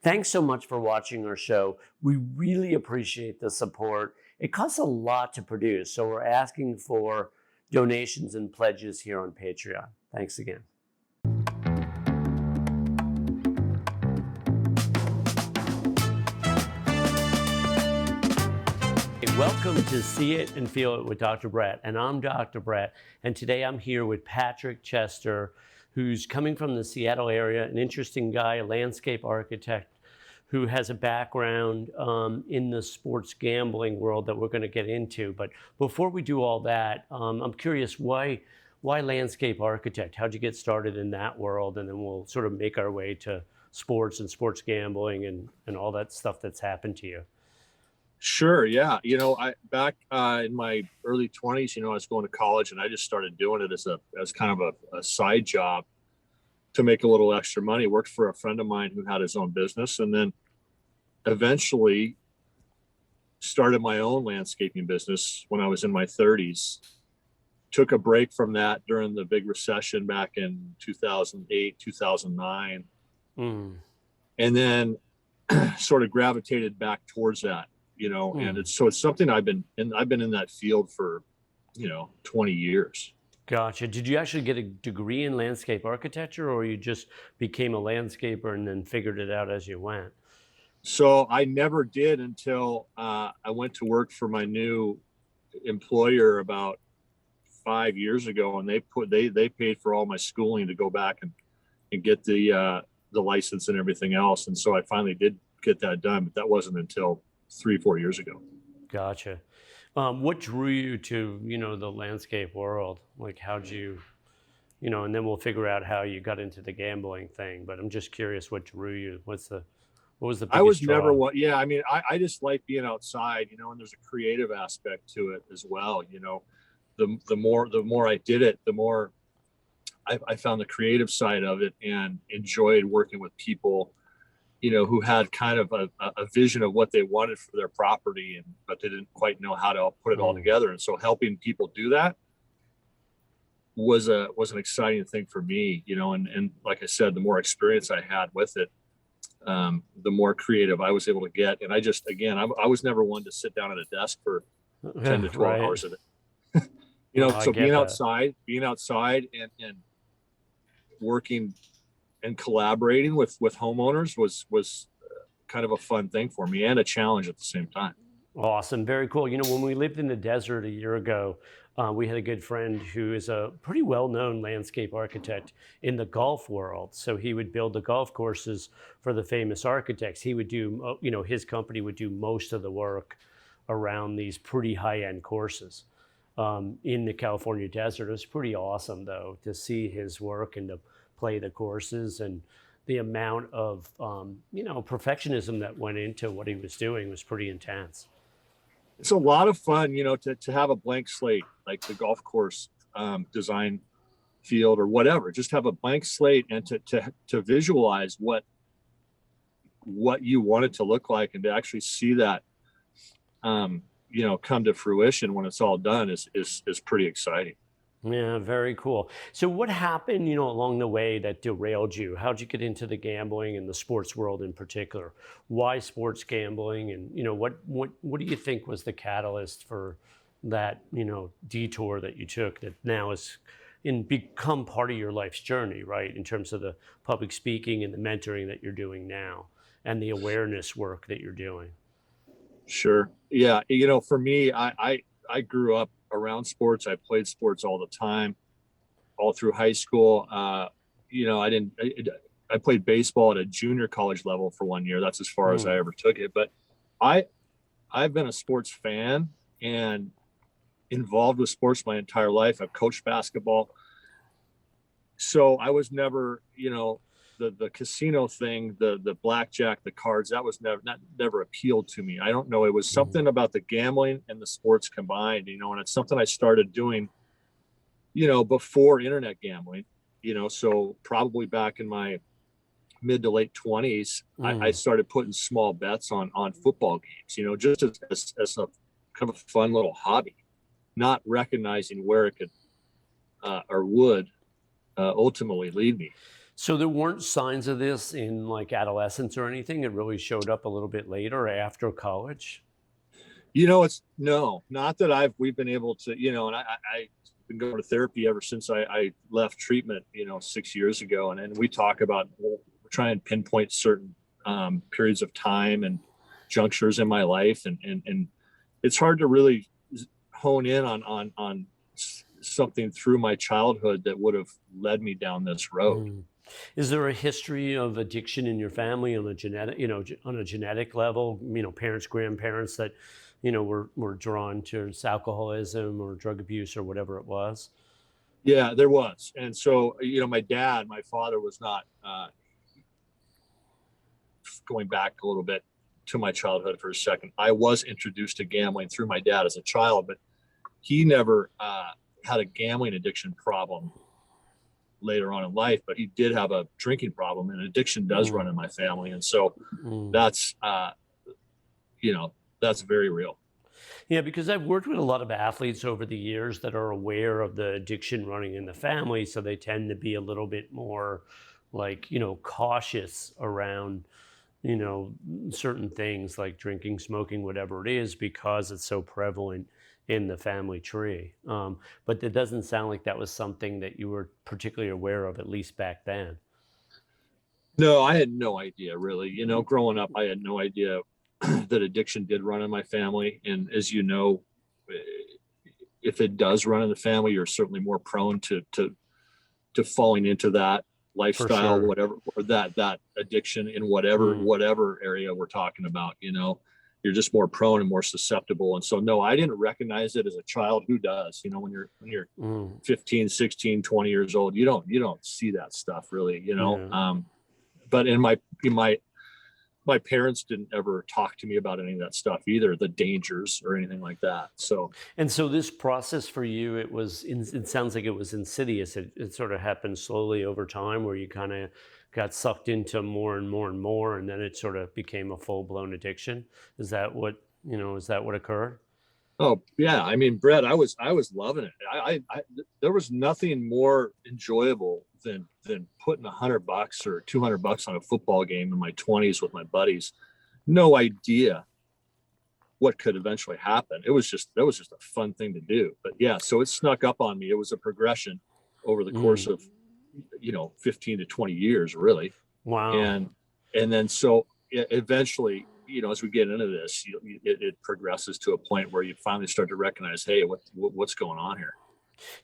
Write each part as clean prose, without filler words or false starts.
Thanks so much for watching our show. We really appreciate the support. It costs a lot to produce, so we're asking for donations and pledges here on Patreon. Thanks again. Hey, welcome to See It and Feel It with Dr. Brett, and I'm Dr. Brett, and today I'm here with Patrick Chester, who's coming from the Seattle area, an interesting guy, a landscape architect who has a background in the sports gambling world that we're going to get into. But before we do all that, I'm curious, why landscape architect? How'd you get started in that world? And then we'll sort of make our way to sports and sports gambling and all that stuff that's happened to you. Sure. Yeah. I back in my early 20s, I was going to college and I just started doing it as kind of a side job to make a little extra money. Worked for a friend of mine who had his own business, and then eventually started my own landscaping business when I was in my 30s. Took a break from that during the big recession back in 2008, 2009. And then sort of gravitated back towards that, and it's something I've been in that field for, 20 years. Gotcha. Did you actually get a degree in landscape architecture, or you just became a landscaper and then figured it out as you went? So I never did until I went to work for my new employer about 5 years ago, and they paid for all my schooling to go back and get the license and everything else. And so I finally did get that done, but that wasn't until 3-4 years ago. Gotcha. What drew you to, the landscape world? Like, how'd you, and then we'll figure out how you got into the gambling thing. But I'm just curious, what drew you? What was the biggest I was draw? never one. Yeah. I mean, I just like being outside, and there's a creative aspect to it as well. The more I did it, the more I found the creative side of it and enjoyed working with people, who had kind of a vision of what they wanted for their property, but they didn't quite know how to put it all together. And so helping people do that was an exciting thing for me, and like I said, the more experience I had with it, the more creative I was able to get. And I was never one to sit down at a desk for 10 to 12 hours a day. So being outside and working and collaborating with homeowners was kind of a fun thing for me and a challenge at the same time. Awesome. Very cool. When we lived in the desert a year ago, we had a good friend who is a pretty well-known landscape architect in the golf world. So he would build the golf courses for the famous architects. He would do, his company would do most of the work around these pretty high-end courses in the California desert. It was pretty awesome, though, to see his work and to play the courses, and the amount of, perfectionism that went into what he was doing was pretty intense. It's a lot of fun, to have a blank slate, like the golf course design field or whatever. Just have a blank slate and to visualize what you want it to look like, and to actually see that, come to fruition when it's all done is pretty exciting. Yeah, very cool. So what happened, along the way that derailed you? How'd you get into the gambling and the sports world in particular? Why sports gambling? And, what do you think was the catalyst for that, detour that you took that now has become part of your life's journey, right? In terms of the public speaking and the mentoring that you're doing now and the awareness work that you're doing. Sure. Yeah. For me, I grew up around sports. I played sports all the time, all through high school. I played baseball at a junior college level for 1 year. That's as far as I ever took it. But I've been a sports fan and involved with sports my entire life. I've coached basketball. So I was never, the casino thing, the blackjack, the cards, that was never appealed to me. I don't know. It was something about the gambling and the sports combined, and it's something I started doing, before internet gambling, so probably back in my mid to late 20s, I started putting small bets on football games, just as a kind of a fun little hobby, not recognizing where it could or would ultimately lead me. So there weren't signs of this in like adolescence or anything. It really showed up a little bit later after college. It's no, not that we've been able to, and I've been going to therapy ever since I left treatment, 6 years ago. And we talk about, well, we're trying and pinpoint certain periods of time and junctures in my life. And it's hard to really hone in on something through my childhood that would have led me down this road. Mm. Is there a history of addiction in your family on a genetic, on a genetic level? Parents, grandparents that, were drawn to alcoholism or drug abuse or whatever it was. Yeah, there was. And so, my father was not, going back a little bit to my childhood for a second. I was introduced to gambling through my dad as a child, but he never had a gambling addiction problem later on in life, but he did have a drinking problem, and addiction does run Mm, in my family. And so mm. that's, that's very real. Yeah, because I've worked with a lot of athletes over the years that are aware of the addiction running in the family. So they tend to be a little bit more like, cautious around, you know, certain things like drinking, smoking, whatever it is, because it's so prevalent in the family tree. But it doesn't sound like that was something that you were particularly aware of, at least back then. No, I had no idea really. Growing up, I had no idea that addiction did run in my family. And as you know, if it does run in the family, you're certainly more prone to falling into that For lifestyle, sure. whatever, or that addiction in whatever Mm, whatever area we're talking about. You're just more prone and more susceptible. And so, no, I didn't recognize it as a child. Who does? When you're mm, 15, 16, 20 years old, you don't see that stuff really. yeah. But in my parents didn't ever talk to me about any of that stuff either, the dangers or anything like that. So And so this process for you, it sounds like it was insidious. It sort of happened slowly over time where you kind of got sucked into more and more and more, and then it sort of became a full blown addiction. Is that what occurred? Oh yeah, I mean, Brett, I was loving it. There was nothing more enjoyable than putting $100 or $200 on a football game in my 20s with my buddies. No idea what could eventually happen. That was just a fun thing to do. But yeah, so it snuck up on me. It was a progression over the course Mm, of 15 to 20 years, really. wow. And then so eventually, as we get into this, it progresses to a point where you finally start to recognize, hey, what's going on here?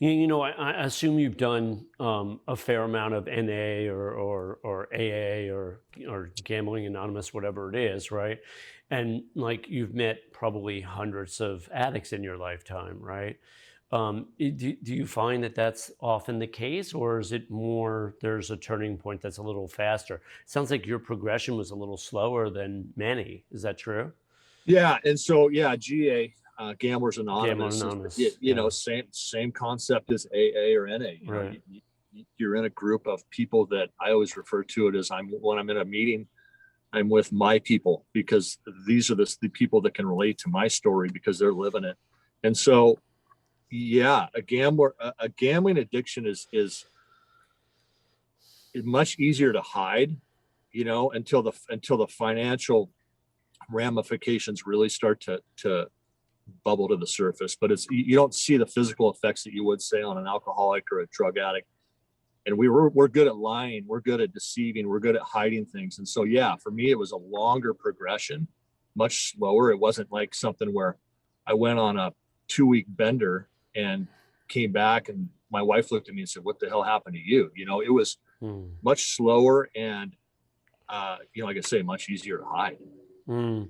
I assume you've done a fair amount of NA or AA or Gambling Anonymous, whatever it is, right? And like you've met probably hundreds of addicts in your lifetime, right? Do you find that that's often the case, or is it more there's a turning point that's a little faster? It sounds like your progression was a little slower than many. Is that true? Yeah, and so yeah, GA, Gamblers Gambling Anonymous is Anonymous, yeah, same concept as AA or NA. right. You're in a group of people that I always refer to it as when I'm in a meeting, I'm with my people, because these are the people that can relate to my story because they're living it. And so yeah, a gambling addiction is much easier to hide, until the financial ramifications really start to bubble to the surface. But you don't see the physical effects that you would say on an alcoholic or a drug addict. And we're good at lying, we're good at deceiving, we're good at hiding things. And so yeah, for me it was a longer progression, much slower. It wasn't like something where I went on a 2-week bender and came back and my wife looked at me and said, what the hell happened to you? It was Hmm. much slower and like I say, much easier to hide. Mm.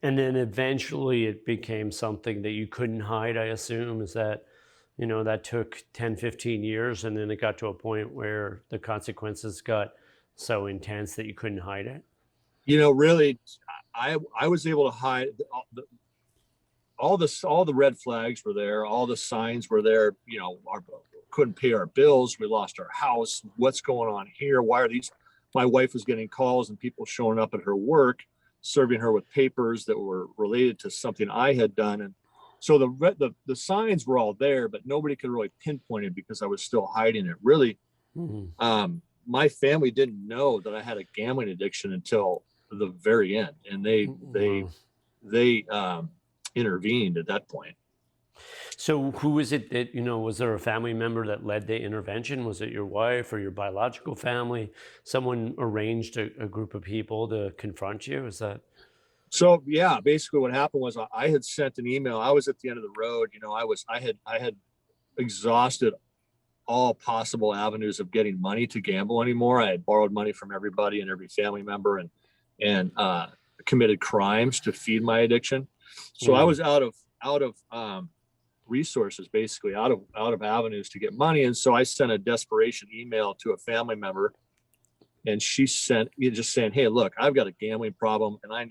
And then eventually it became something that you couldn't hide, I assume. That took 10, 15 years, and then it got to a point where the consequences got so intense that you couldn't hide it? Really, I was able to hide all the red flags were there, all the signs were there. Couldn't pay our bills, we lost our house. What's going on here? Why are these? My wife was getting calls and people showing up at her work, serving her with papers that were related to something I had done. And so the signs were all there, but nobody could really pinpoint it because I was still hiding it. Really, Mhm. um, my family didn't know that I had a gambling addiction until the very end, and Wow. they intervened at that point. So who is it that, was there a family member that led the intervention? Was it your wife or your biological family? Someone arranged a group of people to confront you? Is that? So yeah, basically what happened was I had sent an email. I was at the end of the road. I had exhausted all possible avenues of getting money to gamble anymore. I had borrowed money from everybody and every family member, and committed crimes to feed my addiction. So I Mm, was out of resources, basically out of avenues to get money. And so I sent a desperation email to a family member, and she sent me just saying, "Hey, look, I've got a gambling problem, and I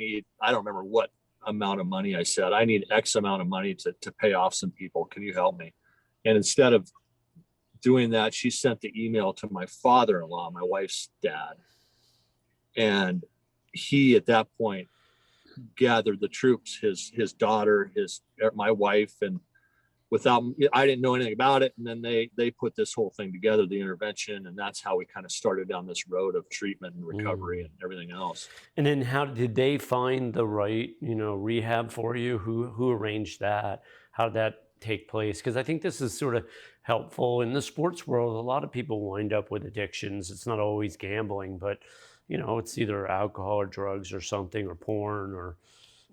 don't remember what amount of money I said. I need X amount of money to pay off some people. Can you help me?" And instead of doing that, she sent the email to my father-in-law, my wife's dad. And he, at that point, gathered the troops, his daughter, my wife, and without, I didn't know anything about it. And then they put this whole thing together, the intervention, and that's how we kind of started down this road of treatment and recovery mm. and everything else. And then how did they find the right, rehab for you? Who arranged that? How did that take place? Because I think this is sort of helpful in the sports world. A lot of people wind up with addictions. It's not always gambling, but it's either alcohol or drugs or something or porn or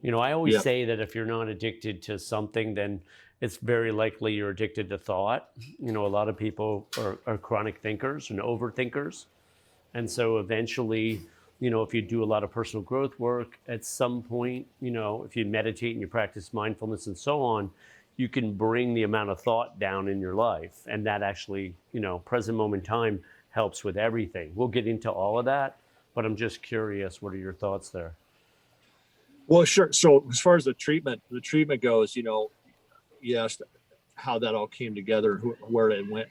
I always Yeah, say that if you're not addicted to something, then it's very likely you're addicted to thought. A lot of people are chronic thinkers and overthinkers. And so eventually, if you do a lot of personal growth work, at some point, if you meditate and you practice mindfulness and so on, you can bring the amount of thought down in your life. And that actually, present moment time helps with everything. We'll get into all of that, but I'm just curious, what are your thoughts there? well, sure. So as far as the treatment goes, you asked how that all came together, where it went.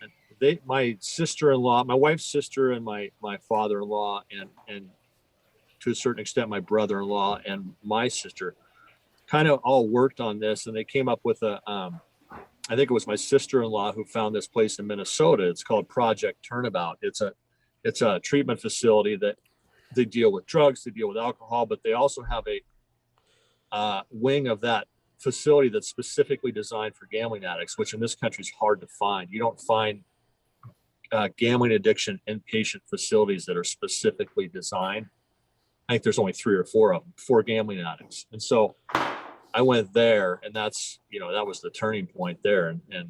My sister-in-law, my wife's sister, and my father-in-law, and to a certain extent my brother-in-law and my sister, kind of all worked on this, and they came up with I think it was my sister-in-law who found this place in Minnesota. It's called Project Turnabout. It's a treatment facility that they deal with drugs, they deal with alcohol, but they also have a wing of that facility that's specifically designed for gambling addicts, which in this country is hard to find. You don't find gambling addiction inpatient facilities that are specifically designed. I think there's only 3 or 4 of them for gambling addicts. And so I went there, and that was the turning point there, and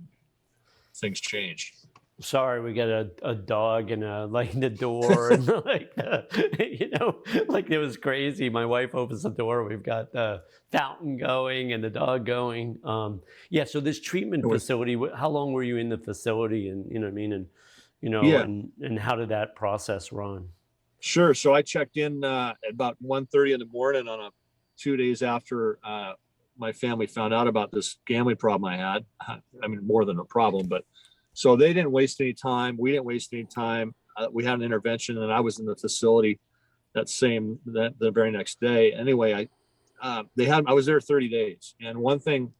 things changed. Sorry, we got a dog and like the door and like like it was crazy. My wife opens the door. We've got the fountain going and the dog going. Yeah. So this It treatment was, facility. How long were you in the facility? And you know what I mean. And yeah, and how did that process run? sure. So I checked in at about 1:30 in the morning on 2 days after my family found out about this gambling problem I had. I mean, more than a problem, but so they didn't waste any time. We didn't waste any time. We had an intervention, and I was in the facility that the very next day. Anyway, I was there 30 days, and one thing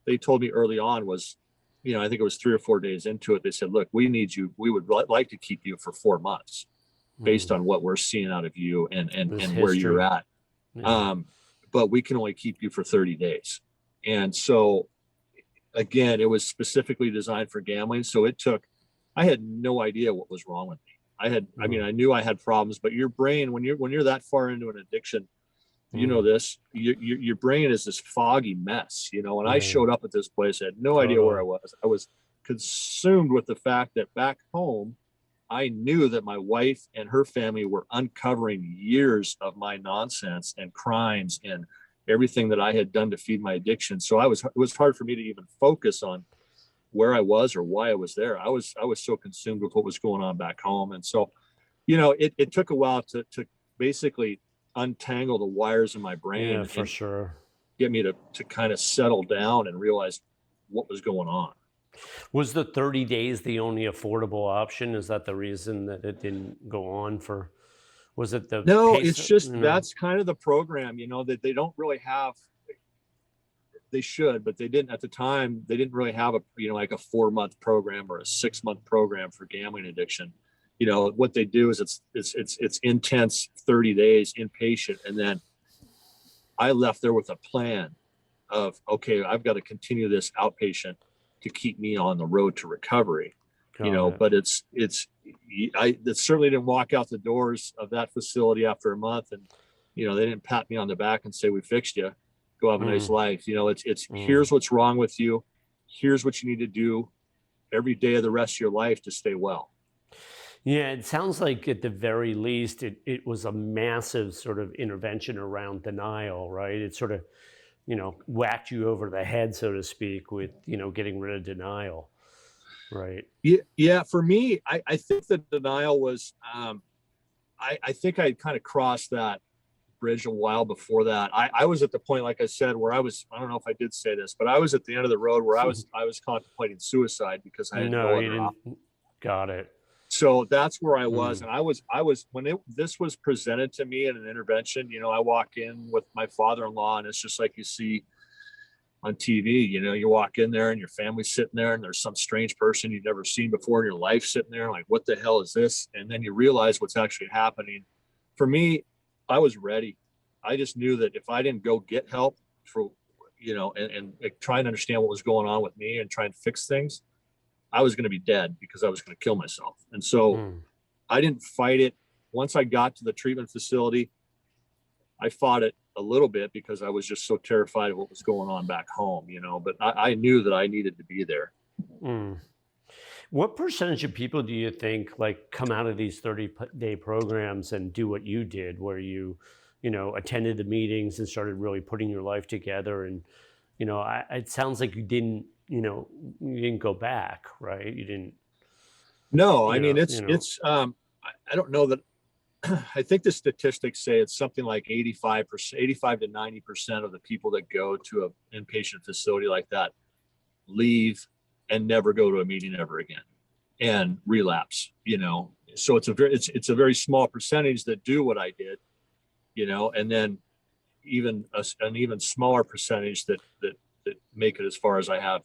they told me early on was, I think it was 3 or 4 days into it, they said, "Look, we need you. We would like to keep you for 4 months, based Mm, on what we're seeing out of you and and this and where you're history. at. Yeah. Um, but we can only keep you for 30 days." And so again, it was specifically designed for gambling. So I had no idea what was wrong with me. I mean, Mm, I knew I had problems, but your brain, when you're that far into an addiction, mm, this, your brain is this foggy mess. When I yeah. showed up at this place, I had no idea where Totally. I was. I was consumed with the fact that back home, I knew that my wife and her family were uncovering years of my nonsense and crimes and everything that I had done to feed my addiction. So it was hard for me to even focus on where I was or why I was there. I was so consumed with what was going on back home. And so, it took a while to basically untangle the wires in my Yeah, brain for and sure. get me to kind of settle down and realize what was going on. Was the 30 days the only affordable option? Is that the reason that it didn't go on for? Was it the No, pace? it's just that's kind of the program, that they don't really have. They should, but they didn't at the time. They didn't really have like a 4-month program or a 6-month program for gambling addiction. You know, what they do is it's intense 30 days inpatient. And then I left there with a plan of, okay, I've got to continue this outpatient to keep me on the road to recovery. You Got know, it. but I certainly didn't walk out the doors of that facility after a month, and you know, they didn't pat me on the back and say, we fixed you, go have a nice Mm, life. You know, it's mm. here's what's wrong with you, here's what you need to do every day of the rest of your life to stay well. Yeah, it sounds like at the very least, it was a massive sort of intervention around denial, right? It sort of, whacked you over the head, so to speak, with, getting rid of denial, right? Yeah, for me, I think the denial was I think I kind of crossed that bridge a while before that. I was at the point, like I said, where I don't know if I did say this, but I was at the end of the road where I was contemplating suicide because I had No, no you other option. didn't. Got it. So that's where I was. Mm, And I was when this was presented to me in an intervention, you know, I walk in with my father-in-law, and it's just like you see on TV. You know, you walk in there and your family's sitting there, and there's some strange person you've never seen before in your life sitting there, like, what the hell is this? And then you realize what's actually happening. For me, I was ready. I just knew that if I didn't go get help for, and like, try and understand what was going on with me and try and fix things, I was going to be dead because I was going to kill myself. And so mm. I didn't fight it. Once I got to the treatment facility, I fought it a little bit because I was just so terrified of what was going on back home, but I knew that I needed to be there. Mm. What percentage of people do you think like come out of these 30-day programs and do what you did, where you, attended the meetings and started really putting your life together? And, it sounds like you didn't go back, right? You didn't, No, I you mean, know, I don't know that. I think the statistics say it's something like 85%, 85 to 90% of the people that go to an inpatient facility like that leave and never go to a meeting ever again and relapse. So it's a very small percentage that do what I did, and then an even smaller percentage that make it as far as I have,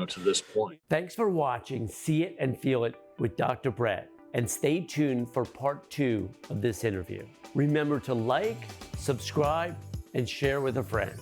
to this point. Thanks for watching See It and Feel It with Dr. Brett, and stay tuned for part 2 of this interview. Remember to like, subscribe, and share with a friend.